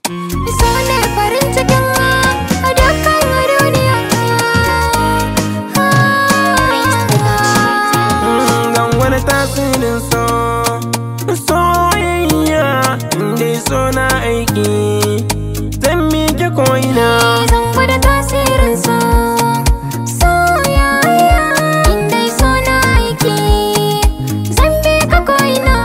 So ne farin cikin dukkan duniya. Gan wani tasirin soyayya, inda so na aiki zan miƙe ko'ina. Zan gwada tasirin soyayya, inda so na aiki zan bi ka ko'ina.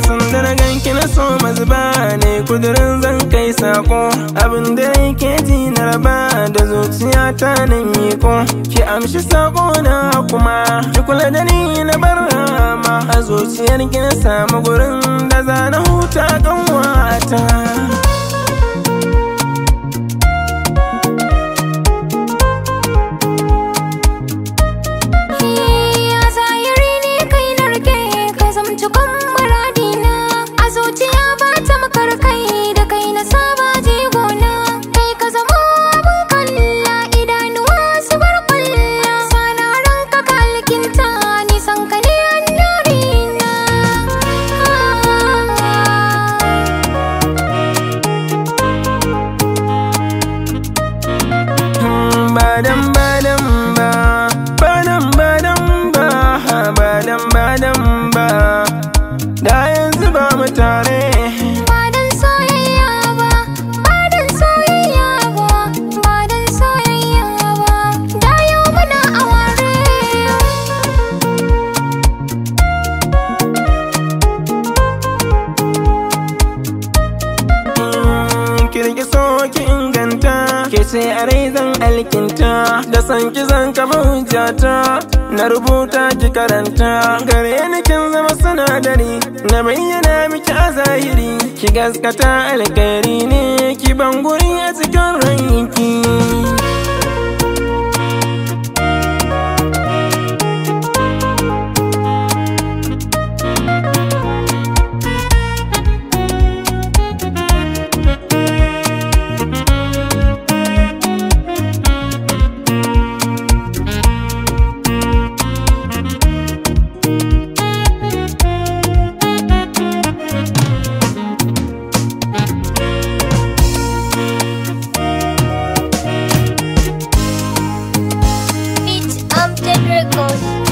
Sanda na ganki na so mazuba ne kudurin zan kai sako, abin da yake ji na raba da zuciyata na miko. Ki amshi sako na kuma ki kula da ni na bar rama, a zuciyar ki na samu gurin da za na huta kanwata. Cikon muradina a zuciya ba ta makar kai, da kai na saba jigona. Kai ka zama abin kalla, idanuwa su bar kwalla. Sana ranka ka alkinta, nisan ka ne annurina. Badan ba da yanzu ba mu tare. Badan soyayya ba, badan soyayya ba, badan soyayya ba, da yau muna a ware. Kirki so ki inganta, ke ce a rai zan alkinta, da san ki zan kama hujjata, na rubuta ki karanta. Gare ni kin zama sinadari, na bayyana miki a zahiri, ki gaskata alkhairi ne, ki ban guri a cikin ranki. Record.